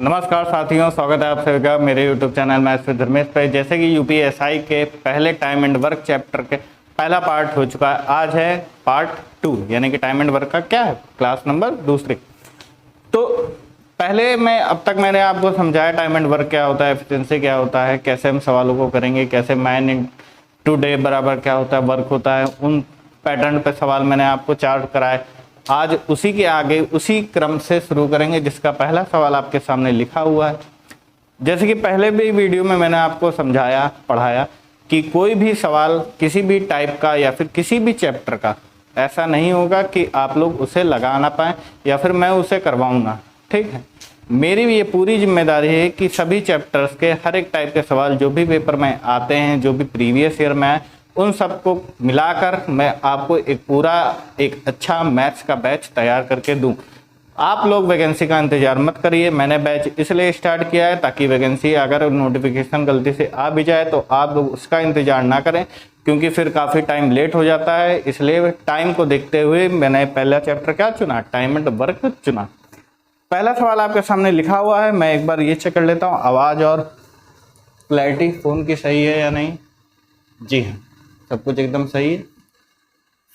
नमस्कार साथियों, स्वागत है आप सभी का मेरे YouTube channel maths with Dharmesh पे। जैसे कि यूपीएसआई के पहले टाइम एंड वर्क चैप्टर के पहला पार्ट हो चुका है, आज है पार्ट 2 यानी कि टाइम एंड वर्क का क्या है, क्लास नंबर दूसरी। तो पहले अब तक मैंने आपको समझाया टाइम एंड वर्क क्या होता है, एफिशिएंसी क्या होता है, कैसे हम सवालों को करेंगे, कैसे मैन इन टू डे बराबर क्या होता है, वर्क होता है, उन पैटर्न पे सवाल मैंने आपको चार्ट कराए। आज उसी के आगे उसी क्रम से शुरू करेंगे जिसका पहला सवाल आपके सामने लिखा हुआ है। जैसे कि पहले भी वीडियो में मैंने आपको समझाया पढ़ाया कि कोई भी सवाल किसी भी टाइप का या फिर किसी भी चैप्टर का ऐसा नहीं होगा कि आप लोग उसे लगा ना पाएँ या फिर मैं उसे करवाऊँ ना। ठीक है, मेरी भी ये पूरी जिम्मेदारी है कि सभी चैप्टर्स के हर एक टाइप के सवाल जो भी पेपर में आते हैं, जो भी प्रीवियस ईयर में आए, उन सबको मिलाकर मैं आपको एक अच्छा मैथ्स का बैच तैयार करके दूं। आप लोग वैकेंसी का इंतजार मत करिए। मैंने बैच इसलिए स्टार्ट किया है ताकि वैकेंसी अगर नोटिफिकेशन गलती से आ भी जाए तो आप लोग उसका इंतजार ना करें, क्योंकि फिर काफ़ी टाइम लेट हो जाता है। इसलिए टाइम को देखते हुए मैंने पहला चैप्टर क्या चुना, टाइम एंड वर्क चुना। पहला सवाल आपके सामने लिखा हुआ है, मैं एक बार ये चेक कर लेता हूँ आवाज़ और क्लैरिटी फ़ोन की सही है या नहीं। जी हाँ, सब कुछ एकदम सही है।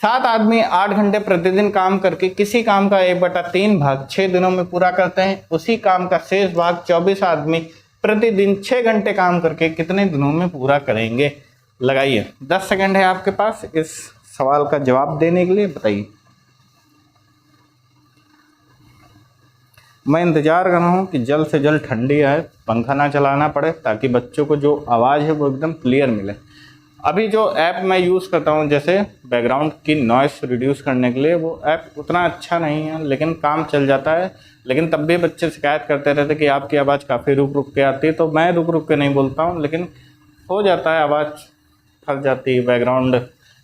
7 आदमी 8 घंटे प्रतिदिन काम करके किसी काम का 1/3 भाग 6 दिनों में पूरा करते हैं। उसी काम का शेष भाग 24 आदमी प्रतिदिन 6 घंटे काम करके कितने दिनों में पूरा करेंगे? लगाइए, 10 सेकंड है आपके पास इस सवाल का जवाब देने के लिए, बताइए। मैं इंतजार कर रहा हूँ कि जल्द से जल्द ठंडी आए, पंखा ना चलाना पड़े, ताकि बच्चों को जो आवाज़ है वो एकदम क्लियर मिले। अभी जो ऐप मैं यूज़ करता हूँ जैसे बैकग्राउंड की नॉइस रिड्यूस करने के लिए, वो ऐप उतना अच्छा नहीं है, लेकिन काम चल जाता है। लेकिन तब भी बच्चे शिकायत करते रहते कि आपकी आवाज़ काफ़ी रुक रुक के आती है। तो मैं रुक रुक के नहीं बोलता हूँ, लेकिन हो जाता है, आवाज़ फंस जाती है बैकग्राउंड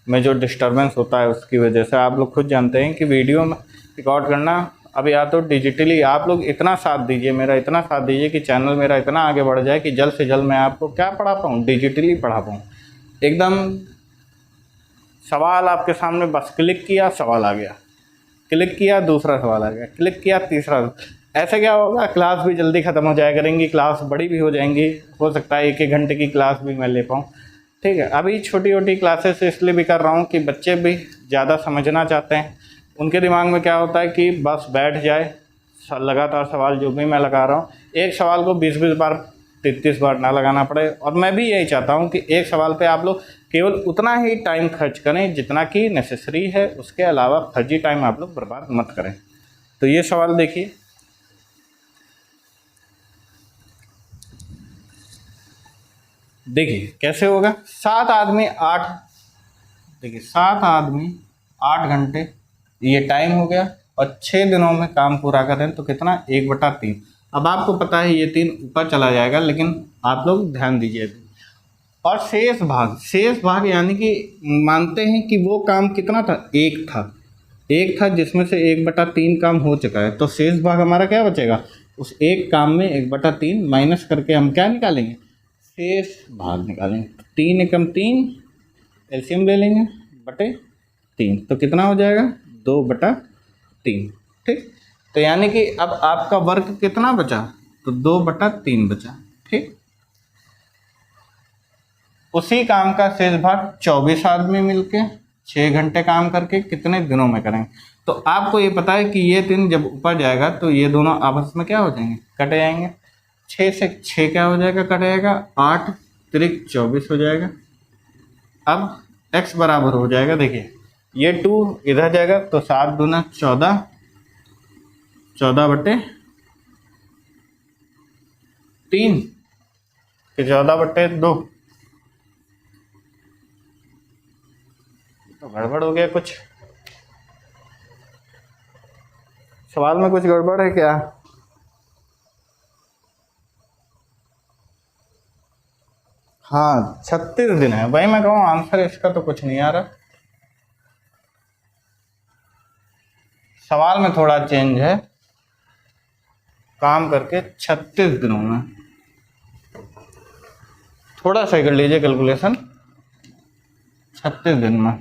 में, जो डिस्टर्बेंस होता है उसकी वजह से। आप लोग खुद जानते हैं कि वीडियो में रिकॉर्ड करना, अब या तो डिजिटली आप लोग इतना साथ दीजिए, मेरा इतना साथ दीजिए कि चैनल मेरा इतना आगे बढ़ जाए कि जल्द से जल्द मैं आपको क्या पढ़ा पाऊँ, डिजिटली पढ़ा पाऊँ। एकदम सवाल आपके सामने, बस क्लिक किया सवाल आ गया, क्लिक किया दूसरा सवाल आ गया, क्लिक किया तीसरा। ऐसे क्या होगा, क्लास भी जल्दी ख़त्म हो जाया करेंगी, क्लास बड़ी भी हो जाएंगी, हो सकता है 1-1 घंटे की क्लास भी मैं ले पाऊँ। ठीक है, अभी छोटी छोटी क्लासेस इसलिए भी कर रहा हूँ कि बच्चे भी ज़्यादा समझना चाहते हैं। उनके दिमाग में क्या होता है कि बस बैठ जाए, लगातार सवाल जो भी मैं लगा रहा हूँ, एक सवाल को 20-20 बार 33 बार ना लगाना पड़े। और मैं भी यही चाहता हूं कि एक सवाल पे आप लोग केवल उतना ही टाइम खर्च करें जितना कि नेसेसरी है, उसके अलावा फर्जी टाइम आप लोग बर्बाद मत करें। तो ये सवाल देखिए, कैसे होगा। 7 आदमी 8 घंटे ये टाइम हो गया और 6 दिनों में काम पूरा करें तो कितना, 1/3। अब आपको पता है ये 3 ऊपर चला जाएगा, लेकिन आप लोग ध्यान दीजिए। और शेष भाग यानी कि मानते हैं कि वो काम कितना था, एक था जिसमें से 1/3 काम हो चुका है। तो शेष भाग हमारा क्या बचेगा, उस एक काम में 1/3 माइनस करके हम क्या निकालेंगे, शेष भाग निकालेंगे। 3 एकम 3, एलसीएम ले लेंगे, बटे 3, तो कितना हो जाएगा, 2/3। ठीक, तो यानी कि अब आपका वर्क कितना बचा, तो 2/3 बचा। ठीक, उसी काम का शेष भाग 24 आदमी मिलके 6 घंटे काम करके कितने दिनों में करेंगे। तो आपको ये पता है कि ये 3 जब ऊपर जाएगा तो ये दोनों आपस में क्या हो जाएंगे, कट जाएंगे। 6 से 6 क्या हो जाएगा, कट जाएगा, 8 त्रिक 24 हो जाएगा। अब x बराबर हो जाएगा, देखिए ये 2 इधर जाएगा तो 7 दूना 14, 14/3 कि 14/2। तो गड़बड़ हो गया, कुछ सवाल में कुछ गड़बड़ है क्या? हाँ, 36 दिन है भाई, मैं कहूँ आंसर इसका तो कुछ नहीं आ रहा। सवाल में थोड़ा चेंज है, काम करके 36 दिनों में। थोड़ा सही कर लीजिए कैलकुलेशन, 36 दिन में।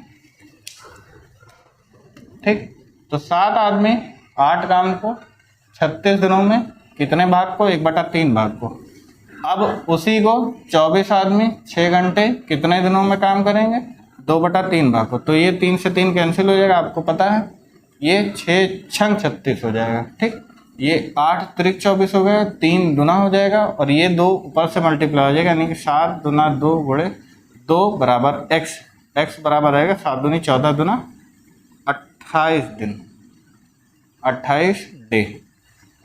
ठीक, तो 7 आदमी 8 काम को 36 दिनों में कितने भाग को, 1/3 भाग को। अब उसी को 24 आदमी 6 घंटे कितने दिनों में काम करेंगे, 2/3 भाग को। तो ये 3 से 3 कैंसिल हो जाएगा, आपको पता है, ये 6 छंग 36 हो जाएगा। ठीक, ये 8 त्रिक 24 हो गया, 3 दुना हो जाएगा और ये 2 ऊपर से मल्टीप्लाई हो जाएगा, यानी कि 7 दुना 2 गुणे 2 बराबर x। x बराबर रहेगा 7 दूनी 14 दुना 28 दिन, 28 डे।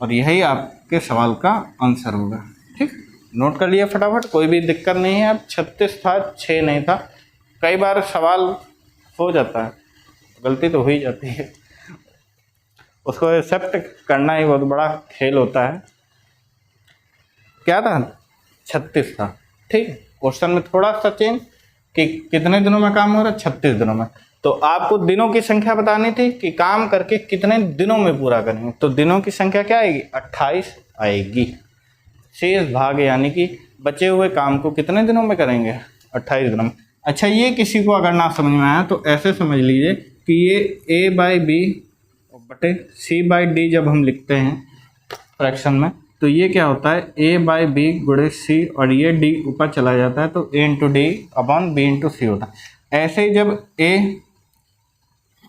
और यही आपके सवाल का आंसर होगा। ठीक, नोट कर लिया फटाफट, कोई भी दिक्कत नहीं है। अब 36 था, 6 नहीं था। कई बार सवाल हो जाता है, गलती तो हो ही जाती है, उसको एक्सेप्ट करना ही बहुत बड़ा खेल होता है। क्या था, 36 था। ठीक, क्वेश्चन में थोड़ा सा चेंज कि कितने दिनों में काम हो रहा है, 36 दिनों में। तो आपको दिनों की संख्या बतानी थी कि काम करके कितने दिनों में पूरा करेंगे। तो दिनों की संख्या क्या आएगी, 28 आएगी। शेष भाग यानी कि बचे हुए काम को कितने दिनों में करेंगे, 28 दिनों में। अच्छा, ये किसी को अगर ना समझ में आया तो ऐसे समझ लीजिए कि ये a/b बटे c/d जब हम लिखते हैं फ्रैक्शन में, तो ये क्या होता है, a/b गुणे c और ये d ऊपर चला जाता है, तो a × d upon b × c होता है। ऐसे ही जब a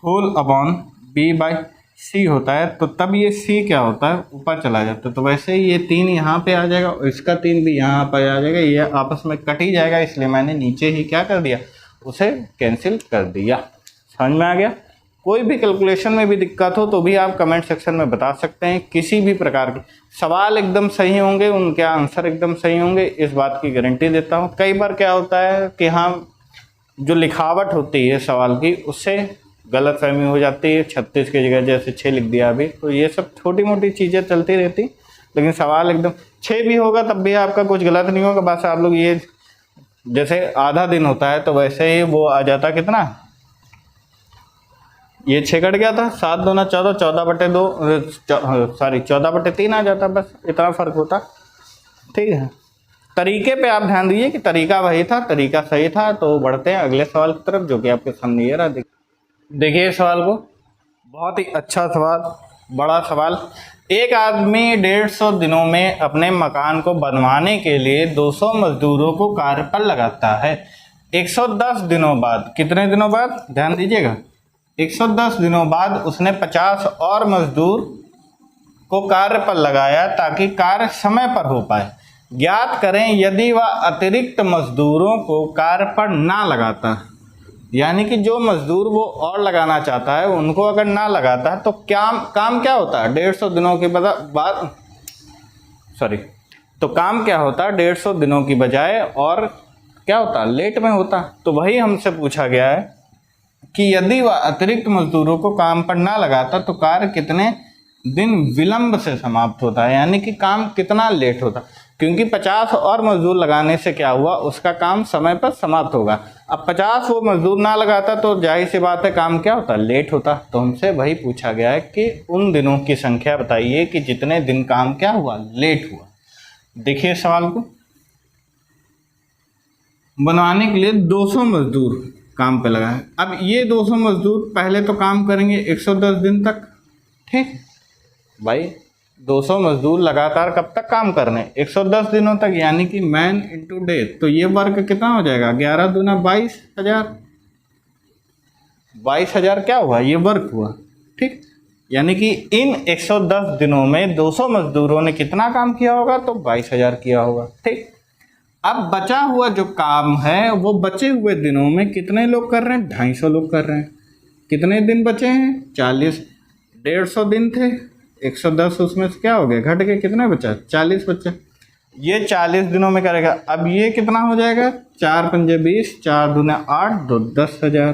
होल अपॉन b/c होता है तो तब ये c क्या होता है, ऊपर चला जाता है। तो वैसे ही ये 3 यहाँ पे आ जाएगा और इसका 3 भी यहाँ पर आ जाएगा, ये आपस में कट ही जाएगा, इसलिए मैंने नीचे ही क्या कर दिया, उसे कैंसिल कर दिया। समझ में आ गया। कोई भी कैलकुलेशन में भी दिक्कत हो तो भी आप कमेंट सेक्शन में बता सकते हैं। किसी भी प्रकार के सवाल एकदम सही होंगे, उनके आंसर एकदम सही होंगे, इस बात की गारंटी देता हूँ। कई बार क्या होता है कि हाँ, जो लिखावट होती है सवाल की, उससे गलतफहमी हो जाती है, 36 की जगह जैसे 6 लिख दिया अभी। तो ये सब छोटी मोटी चीज़ें चलती रहती, लेकिन सवाल एकदम 6 भी होगा तब भी आपका कुछ गलत नहीं होगा। बस आप लोग ये, जैसे आधा दिन होता है तो वैसे ही वो आ जाता, कितना, ये 6 कट गया था, 7 दूना 14, 14/2 सॉरी 14/3 आ जाता, बस इतना फ़र्क होता। ठीक है, तरीके पे आप ध्यान दीजिए कि तरीका वही था, तरीका सही था। तो बढ़ते हैं अगले सवाल की तरफ, जो कि आपके सामने ये रहा। देखिए सवाल को, बहुत ही अच्छा सवाल, बड़ा सवाल। एक आदमी 150 दिनों में अपने मकान को बनवाने के लिए 200 मजदूरों को कार्य पर लगाता है। 110 दिनों बाद, कितने दिनों बाद, ध्यान दीजिएगा, 110 दिनों बाद उसने 50 और मजदूर को कार्य पर लगाया ताकि कार्य समय पर हो पाए। ज्ञात करें यदि वह अतिरिक्त मजदूरों को कार्य पर ना लगाता, यानी कि जो मजदूर वो और लगाना चाहता है उनको अगर ना लगाता है तो काम क्या होता है, 150 दिनों के बाद तो काम क्या होता है, 150 दिनों की बजाय और क्या होता, लेट में होता। तो वही हमसे पूछा गया है कि यदि वह अतिरिक्त मजदूरों को काम पर ना लगाता तो कार्य कितने दिन विलंब से समाप्त होता है, यानी कि काम कितना लेट होता। क्योंकि 50 और मजदूर लगाने से क्या हुआ, उसका काम समय पर समाप्त होगा। अब 50 वो मजदूर ना लगाता तो जाहिर सी बात है काम क्या होता, लेट होता। तो हमसे वही पूछा गया है कि उन दिनों की संख्या बताइए कि जितने दिन काम क्या हुआ, लेट हुआ। देखिए सवाल को, बनवाने के लिए 200 मजदूर काम पे लगा है। अब ये 200 मजदूर पहले तो काम करेंगे 110 दिन तक। ठीक भाई, 200 मजदूर लगातार कब तक काम कर रहे हैं, 110 दिनों तक, यानी कि मैन इंटू डे। तो ये वर्क कितना हो जाएगा, 11 दूना 22,000, 22,000 क्या हुआ, ये वर्क हुआ। ठीक, यानी कि इन 110 दिनों में 200 मजदूरों ने कितना काम किया होगा, तो 22,000 किया होगा। ठीक, अब बचा हुआ जो काम है वो बचे हुए दिनों में कितने लोग कर रहे हैं, 250 लोग कर रहे हैं। कितने दिन बचे हैं, 40। 150 दिन थे, 110 उसमें से क्या हो गया, घट के कितने बचा, 40 बचा। ये 40 दिनों में करेगा। अब ये कितना हो जाएगा, 4 पंजे 20, 4 दूने 8, 2 10,000।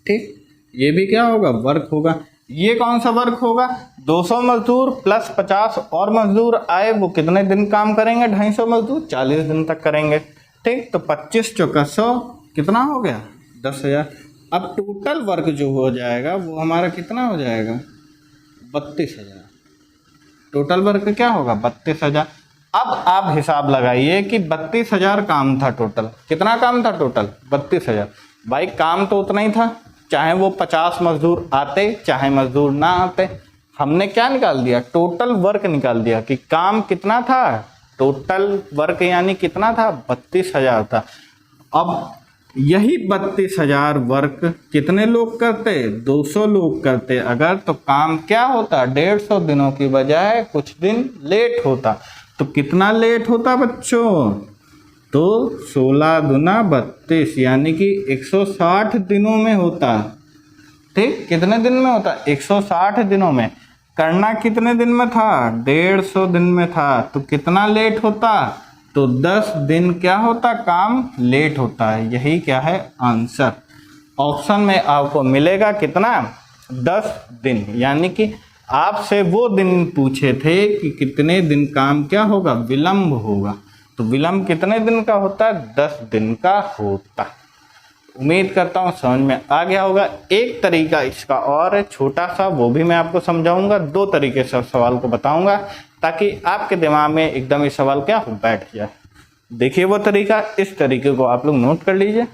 ठीक, ये भी क्या होगा, वर्क होगा। ये कौन सा वर्क होगा, 200 मजदूर प्लस 50 और मजदूर आए, वो कितने दिन काम करेंगे, 250 मजदूर 40 दिन तक करेंगे। ठीक, तो 25 चौका 100 कितना हो गया, 10,000। अब टोटल वर्क जो हो जाएगा वो हमारा कितना हो जाएगा, 32,000। टोटल वर्क क्या होगा, 32,000। अब आप हिसाब लगाइए कि 32,000 काम था टोटल। कितना काम था टोटल, 32,000। भाई काम तो उतना ही था, चाहे वो 50 मजदूर आते चाहे मजदूर ना आते। हमने क्या निकाल दिया, टोटल वर्क निकाल दिया कि काम कितना था, टोटल वर्क यानी कितना था, 32,000 था। अब यही 32,000 वर्क कितने लोग करते, 200 लोग करते अगर, तो काम क्या होता, 150 दिनों की बजाय कुछ दिन लेट होता। तो कितना लेट होता बच्चों, तो 16 दूना 32 यानी कि 160 दिनों में होता। ठीक, कितने दिन में होता, 160 दिनों में। करना कितने दिन में था, 150 दिन में था। तो कितना लेट होता, तो 10 दिन क्या होता, काम लेट होता है। यही क्या है आंसर। ऑप्शन में आपको मिलेगा कितना, 10 दिन। यानी कि आपसे वो दिन पूछे थे कि कितने दिन काम क्या होगा, विलंब होगा। तो विलंब कितने दिन का होता है, 10 दिन का होता। उम्मीद करता हूँ समझ में आ गया होगा। एक तरीका इसका और है छोटा सा, वो भी मैं आपको समझाऊंगा। 2 तरीके से सवाल को बताऊंगा ताकि आपके दिमाग में एकदम ये सवाल क्या हो, बैठ जाए। देखिए वो तरीका, इस तरीके को आप लोग नोट कर लीजिए।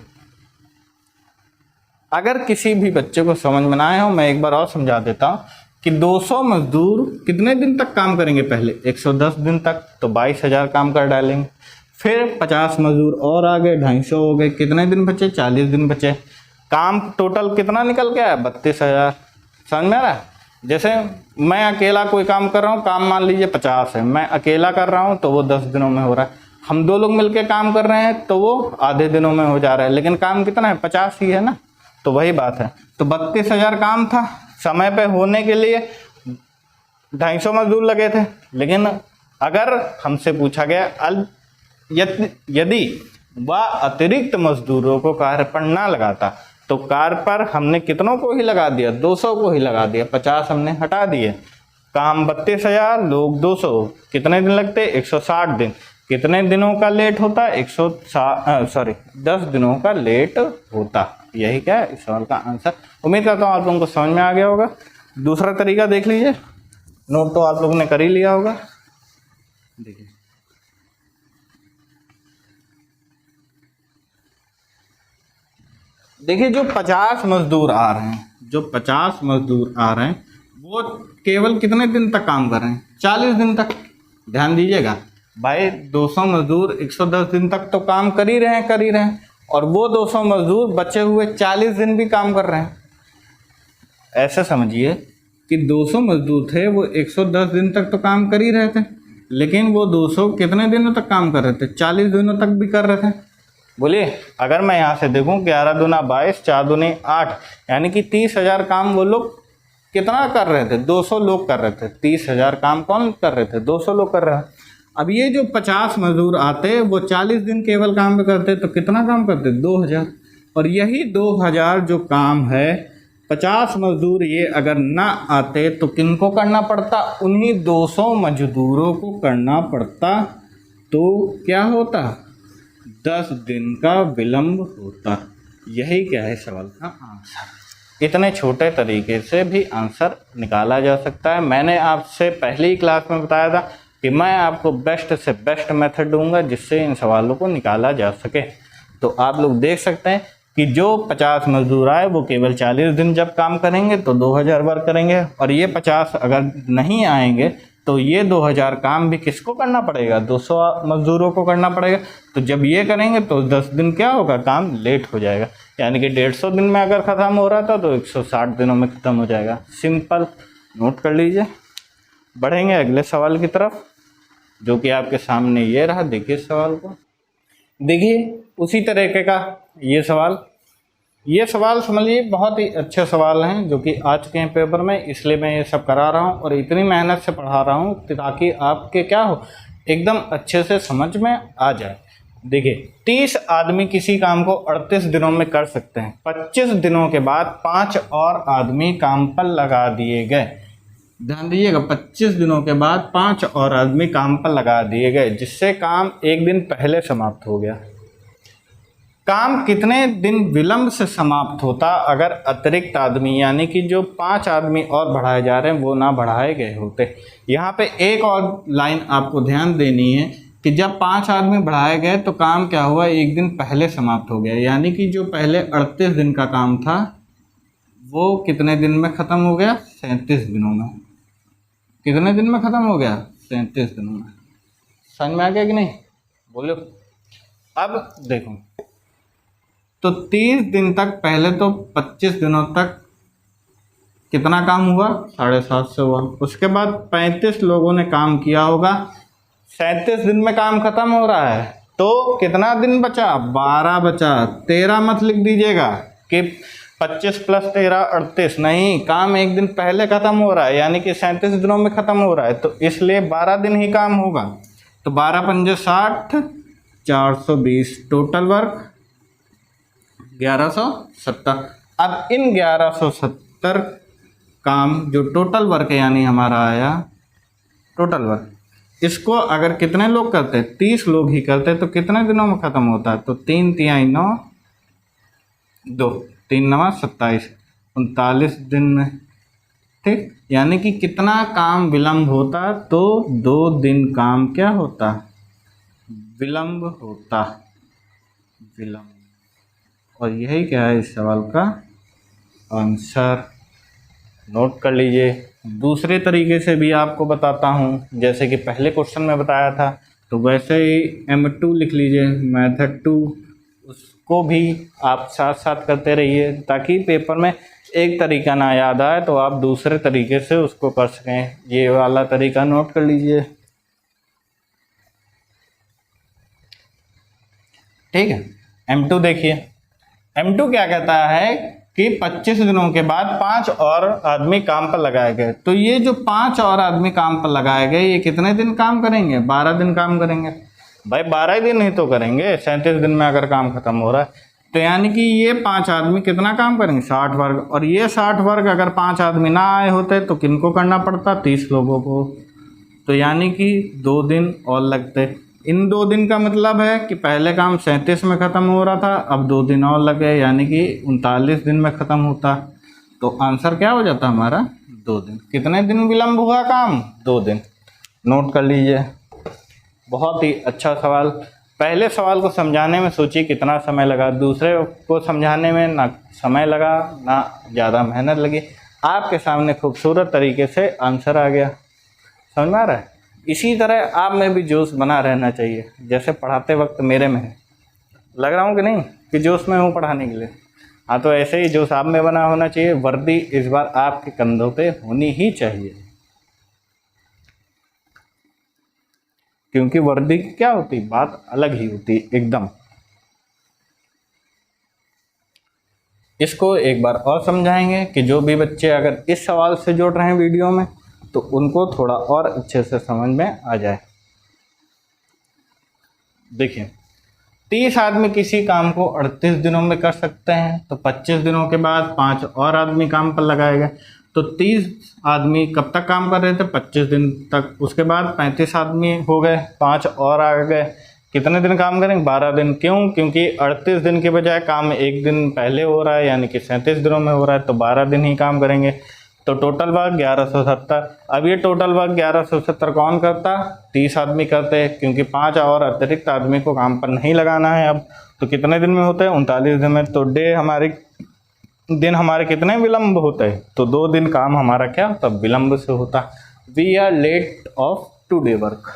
अगर किसी भी बच्चे को समझ में ना आए हो, मैं एक बार और समझा देता हूँ कि 200 मजदूर कितने दिन तक काम करेंगे, पहले 110 दिन तक, तो 22,000 काम कर डालेंगे। फिर 50 मजदूर और आ गए, 250 हो गए, कितने दिन बचे, 40 दिन बचे। काम टोटल कितना निकल गया, 32,000। समझ में आ रहा है। जैसे मैं अकेला कोई काम कर रहा हूँ, काम मान लीजिए 50 है, मैं अकेला कर रहा हूँ तो वो 10 दिनों में हो रहा है। हम 2 लोग मिलकर काम कर रहे हैं तो वो आधे दिनों में हो जा रहा है, लेकिन काम कितना है, 50 ही है ना। तो वही बात है। तो 32,000 काम था, समय पे होने के लिए 250 मजदूर लगे थे। लेकिन अगर हमसे पूछा गया यदि वह अतिरिक्त मजदूरों को कार्य पर ना लगाता, तो कार्य पर हमने कितनों को ही लगा दिया, 200 को ही लगा दिया, 50 हमने हटा दिए। काम 32,000, लोग 200, कितने दिन लगते, 160 दिन। कितने दिनों का लेट होता, 10 दिनों का लेट होता। यही क्या है इस सवाल का आंसर। उम्मीद करता हूँ आप लोगों को समझ में आ गया होगा। दूसरा तरीका देख लीजिए, नोट तो आप लोगों ने कर ही लिया होगा। देखिए जो 50 मजदूर आ रहे हैं, जो 50 मजदूर आ रहे हैं वो केवल कितने दिन तक काम कर रहे हैं, 40 दिन तक। ध्यान दीजिएगा भाई, 200 मजदूर 110 दिन तक तो काम कर ही रहे हैं, और वो 200 मजदूर बचे हुए 40 दिन भी काम कर रहे हैं। ऐसे समझिए कि 200 मजदूर थे, वो 110 दिन तक तो काम कर ही रहे थे, लेकिन वो 200 कितने दिनों तक काम कर रहे थे, 40 दिनों तक भी कर रहे थे। बोलिए, अगर मैं यहाँ से देखूँ 11 दूना 22, 4 दूनी 8, यानी कि 30,000 काम वो लोग कितना कर रहे थे, 200 लोग कर रहे थे। 30,000 काम कौन कर रहे थे, 200 लोग कर रहे हैं। अब ये जो 50 मजदूर आते, वो 40 दिन केवल काम करते, तो कितना काम करते, 2,000। और यही 2,000 जो काम है, 50 मजदूर ये अगर ना आते तो किनको करना पड़ता, उन्हीं 200 मजदूरों को करना पड़ता। तो क्या होता, 10 दिन का विलंब होता। यही क्या है सवाल का आंसर। इतने छोटे तरीके से भी आंसर निकाला जा सकता है। मैंने आपसे पहली क्लास में बताया था कि मैं आपको बेस्ट से बेस्ट मेथड दूंगा जिससे इन सवालों को निकाला जा सके। तो आप लोग देख सकते हैं कि जो 50 मजदूर आए वो केवल 40 दिन जब काम करेंगे तो 2,000 वर्क करेंगे, और ये 50 अगर नहीं आएंगे तो ये 2,000 काम भी किसको करना पड़ेगा, 200 मजदूरों को करना पड़ेगा। तो जब ये करेंगे तो 10 दिन क्या होगा, काम लेट हो जाएगा। यानी कि 150 दिन में अगर ख़त्म हो रहा था तो 160 दिनों में ख़त्म हो जाएगा। सिंपल, नोट कर लीजिए। बढ़ेंगे अगले सवाल की तरफ, जो कि आपके सामने ये रहा। देखिए सवाल को, देखिए उसी तरीके का ये सवाल समझिए बहुत ही अच्छे सवाल हैं जो कि आ चुके हैं पेपर में, इसलिए मैं ये सब करा रहा हूँ और इतनी मेहनत से पढ़ा रहा हूँ ताकि आपके क्या हो, एकदम अच्छे से समझ में आ जाए। देखिए 30 आदमी किसी काम को 38 दिनों में कर सकते हैं। 25 दिनों के बाद 5 और आदमी काम पर लगा दिए गए। ध्यान दीजिएगा, 25 दिनों के बाद 5 और आदमी काम पर लगा दिए गए, जिससे काम एक दिन पहले समाप्त हो गया। काम कितने दिन विलंब से समाप्त होता अगर अतिरिक्त आदमी यानी कि जो 5 आदमी और बढ़ाए जा रहे हैं वो ना बढ़ाए गए होते। यहाँ पे एक और लाइन आपको ध्यान देनी है कि जब 5 आदमी बढ़ाए गए तो काम क्या हुआ, एक दिन पहले समाप्त हो गया। यानी कि जो पहले 38 दिन का काम था वो कितने दिन में ख़त्म हो गया, 37 दिनों में। कितने दिन में खत्म हो गया? 37 दिनों में। समझ में आ गया कि नहीं? बोलो। अब देखो, तो 30 दिन तक, पहले तो 25 दिनों तक कितना काम हुआ? 750 हुआ। उसके बाद 35 लोगों ने काम किया होगा, 37 दिन में काम खत्म हो रहा है, तो कितना दिन बचा? 12 बचा। 13 मत लिख दीजिएगा कि 25 + 13 38, नहीं, काम एक दिन पहले खत्म हो रहा है, यानी कि 37 दिनों में खत्म हो रहा है, तो इसलिए 12 दिन ही काम होगा। तो 12 पंजे 60, 420 टोटल वर्क 1170। अब इन 1170 काम जो टोटल वर्क है, यानी हमारा आया टोटल वर्क, इसको अगर कितने लोग करते? 30 लोग ही करते, तो कितने दिनों में खत्म होता है? तो 3 तिहाई 9, 2 3 9 27, 39 दिन में। ठीक, यानी कि कितना काम विलम्ब होता? तो 2 दिन काम क्या होता? विलम्ब होता, विलम्ब। और यही क्या है इस सवाल का आंसर। नोट कर लीजिए। दूसरे तरीके से भी आपको बताता हूँ, जैसे कि पहले क्वेश्चन में बताया था, तो वैसे ही M2 लिख लीजिए, मेथड 2, उसको भी आप साथ साथ करते रहिए, ताकि पेपर में एक तरीका ना याद आए तो आप दूसरे तरीके से उसको कर सकें। ये वाला तरीका नोट कर लीजिए। ठीक है, M2 देखिए। M2 क्या कहता है कि 25 दिनों के बाद 5 और आदमी काम पर लगाए गए। तो ये जो 5 और आदमी काम पर लगाए गए, ये कितने दिन काम करेंगे? 12 दिन काम करेंगे। भाई 12 दिन ही तो करेंगे, 37 दिन में अगर काम खत्म हो रहा है, तो यानी कि ये 5 आदमी कितना काम करेंगे? 60 वर्ग। और ये 60 वर्ग अगर 5 आदमी ना आए होते तो किनको करना पड़ता? 30 लोगों को। तो यानी कि 2 दिन और लगते। इन 2 दिन का मतलब है कि पहले काम 37 में ख़त्म हो रहा था, अब 2 दिन और लगे, यानी कि 39 दिन में ख़त्म होता। तो आंसर क्या हो जाता हमारा? 2 दिन। कितने दिन विलम्ब हुआ काम? 2 दिन। नोट कर लीजिए। बहुत ही अच्छा सवाल। पहले सवाल को समझाने में सोचिए कितना समय लगा, दूसरे को समझाने में ना समय लगा ना ज़्यादा मेहनत लगी, आपके सामने खूबसूरत तरीके से आंसर आ गया। समझ में आ रहा है? इसी तरह आप में भी जोश बना रहना चाहिए, जैसे पढ़ाते वक्त मेरे में है। लग रहा हूँ कि नहीं कि जोश में हूँ पढ़ाने के लिए? हाँ, तो ऐसे ही जोश आप में बना होना चाहिए। वर्दी इस बार आपके कंधों पे होनी ही चाहिए, क्योंकि वर्दी की क्या होती, बात अलग ही होती एकदम। इसको एक बार और समझाएंगे कि जो भी बच्चे अगर इस सवाल से जुड़ रहे हैं वीडियो में, तो उनको थोड़ा और अच्छे से समझ में आ जाए। देखिए, 30 आदमी किसी काम को 38 दिनों में कर सकते हैं, तो 25 दिनों के बाद 5 और आदमी काम पर लगाए गए। तो 30 आदमी कब तक काम कर रहे थे? 25 दिन तक। उसके बाद 35 आदमी हो गए, 5 और आ गए, कितने दिन काम करेंगे? 12 दिन। क्यों? क्योंकि 38 दिन के बजाय काम एक दिन पहले हो रहा है, यानी कि 37 दिनों में हो रहा है, तो 12 दिन ही काम करेंगे। तो टोटल वर्क 1170। अब ये टोटल वर्क 1170 कौन करता? 30 आदमी करते, क्योंकि 5 और अतिरिक्त आदमी को काम पर नहीं लगाना है अब। तो कितने दिन में होते हैं? 39 दिन में। तो दिन हमारे कितने विलम्ब होते हैं? तो 2 दिन काम हमारा क्या होता? विलम्ब से होता। We are late of today work.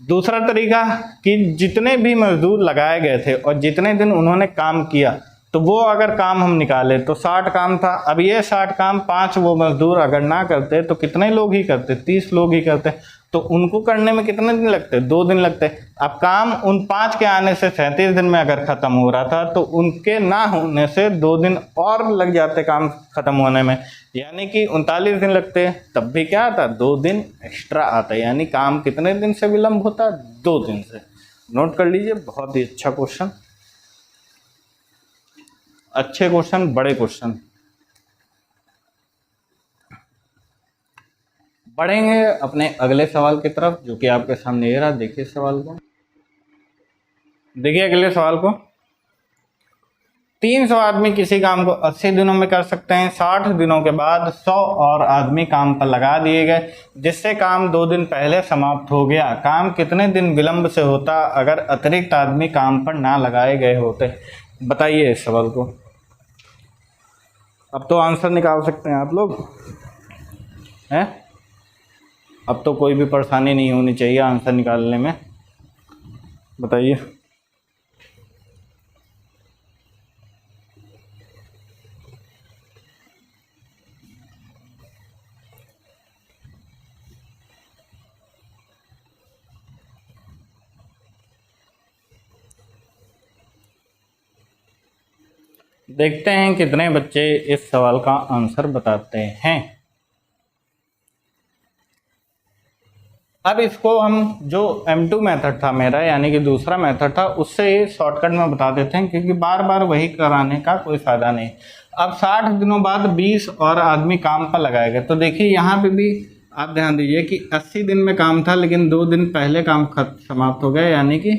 दूसरा तरीका कि जितने भी मजदूर लगाए गए थे और जितने दिन उन्होंने काम किया, तो वो अगर काम हम निकाले तो 60 काम था। अब ये 60 काम 5 वो मजदूर अगर ना करते तो कितने लोग ही करते? 30 लोग ही करते। तो उनको करने में कितने दिन लगते? 2 दिन लगते। अब काम उन 5 के आने से 37 दिन में अगर ख़त्म हो रहा था, तो उनके ना होने से 2 दिन और लग जाते काम ख़त्म होने में, यानी कि 39 दिन लगते। तब भी क्या आता? 2 दिन एक्स्ट्रा आता, यानी काम कितने दिन से विलम्ब होता? 2 दिन से। नोट कर लीजिए। बहुत ही अच्छा क्वेश्चन, अच्छे क्वेश्चन, बड़े क्वेश्चन। बढ़ेंगे अपने अगले सवाल की तरफ, जो कि आपके सामने ये रहा। देखिए सवाल को, देखिए अगले सवाल को। 300 आदमी किसी काम को 80 दिनों में कर सकते हैं। 60 दिनों के बाद 100 और आदमी काम पर लगा दिए गए, जिससे काम 2 दिन पहले समाप्त हो गया। काम कितने दिन विलंब से होता अगर अतिरिक्त आदमी काम पर ना लगाए गए होते? बताइए इस सवाल को। अब तो आंसर निकाल सकते हैं आप लोग हैं। अब तो कोई भी परेशानी नहीं होनी चाहिए आंसर निकालने में। बताइए। देखते हैं कितने बच्चे इस सवाल का आंसर बताते हैं। अब इसको हम जो M2 मेथड था मेरा, यानी कि दूसरा मेथड था, उससे शॉर्टकट में बता देते हैं, क्योंकि बार बार वही कराने का कोई फायदा नहीं। अब 60 दिनों बाद 20 और आदमी काम पर लगाए गए। तो देखिए यहाँ पे भी आप ध्यान दीजिए कि 80 दिन में काम था, लेकिन 2 दिन पहले काम समाप्त हो गया, यानी कि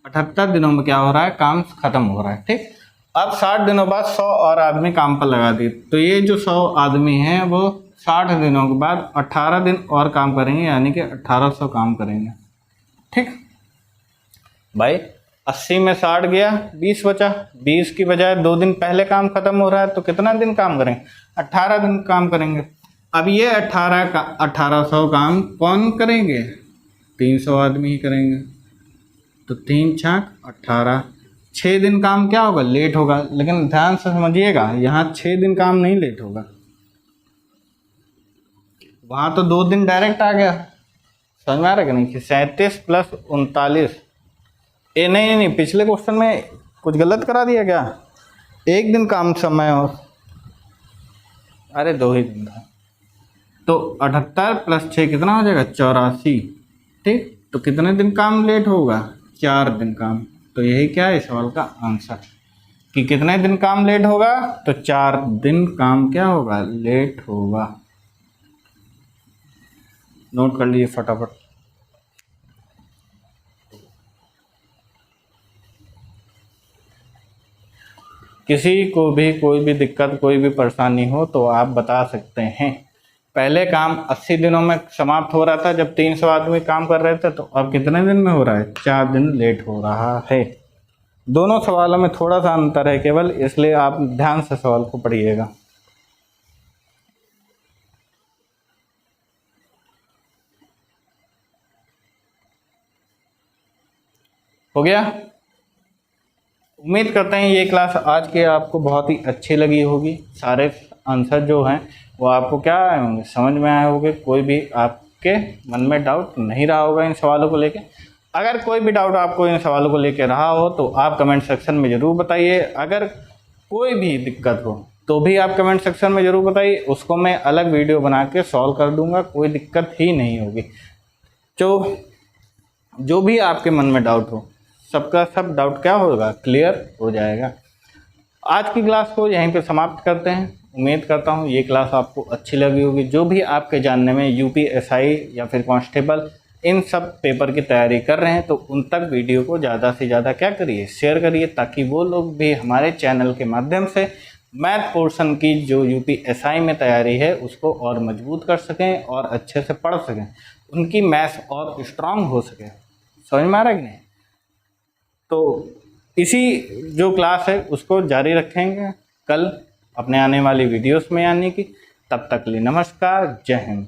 78 दिनों में क्या हो रहा है, काम खत्म हो रहा है। ठीक। अब 60 दिनों बाद 100 और आदमी काम पर लगा दिए। तो ये जो 100 आदमी हैं वो 60 दिनों के बाद 18 दिन और काम करेंगे, यानी कि 1800 काम करेंगे। ठीक भाई, 80 में 60 गया, 20 बचा। 20 की बजाय 2 दिन पहले काम खत्म हो रहा है, तो कितना दिन काम करेंगे, 18 दिन काम करेंगे। अब ये 1800 काम कौन करेंगे, 300 आदमी ही करेंगे। तो 3 छाक 18, 6 दिन काम क्या होगा, लेट होगा। लेकिन ध्यान से समझिएगा, यहाँ 6 दिन काम नहीं लेट होगा, वहाँ तो 2 दिन डायरेक्ट आ गया। समझ में आ रहा है कि नहीं, कि 37 + 39। नहीं, पिछले क्वेश्चन में कुछ गलत करा दिया क्या, 1 दिन काम समय और, अरे 2 ही दिन था। तो 78 + 6 कितना हो जाएगा, 84। ठीक। तो कितने दिन काम लेट होगा, 4 दिन काम। तो यही क्या है इस सवाल का आंसर, कि कितने दिन काम लेट होगा, तो 4 दिन काम क्या होगा, लेट होगा। नोट कर लीजिए फटाफट। किसी को भी कोई भी दिक्कत, कोई भी परेशानी हो तो आप बता सकते हैं। पहले काम 80 दिनों में समाप्त हो रहा था जब 300 आदमी काम कर रहे थे, तो अब कितने दिन में हो रहा है, 4 दिन लेट हो रहा है। दोनों सवालों में थोड़ा सा अंतर है केवल, इसलिए आप ध्यान से सवाल को पढ़िएगा। हो गया। उम्मीद करते हैं ये क्लास आज की आपको बहुत ही अच्छी लगी होगी। सारे आंसर जो हैं वो आपको क्या आए होंगे, समझ में आए होंगे। कोई भी आपके मन में डाउट नहीं रहा होगा इन सवालों को लेके। अगर कोई भी डाउट आपको इन सवालों को लेके रहा हो तो आप कमेंट सेक्शन में ज़रूर बताइए। अगर कोई भी दिक्कत हो तो भी आप कमेंट सेक्शन में ज़रूर बताइए, उसको मैं अलग वीडियो बना के सॉल्व कर दूंगा, कोई दिक्कत ही नहीं होगी। जो भी आपके मन में डाउट हो, सबका सब डाउट क्या होगा, क्लियर हो जाएगा। आज की क्लास को यहीं पे समाप्त करते हैं। उम्मीद करता हूँ ये क्लास आपको अच्छी लगी होगी। जो भी आपके जानने में यूपीएसआई या फिर कांस्टेबल इन सब पेपर की तैयारी कर रहे हैं, तो उन तक वीडियो को ज़्यादा से ज़्यादा क्या करिए, शेयर करिए, ताकि वो लोग भी हमारे चैनल के माध्यम से मैथ पोर्शन की जो यूपीएसआई में तैयारी है उसको और मजबूत कर सकें और अच्छे से पढ़ सकें, उनकी मैथ्स और स्ट्रांग हो सके। समझ में आ रहा है कि नहीं। तो इसी जो क्लास है उसको जारी रखेंगे कल अपने आने वाली वीडियोस में, यानी कि तब तक के लिए नमस्कार, जय हिंद।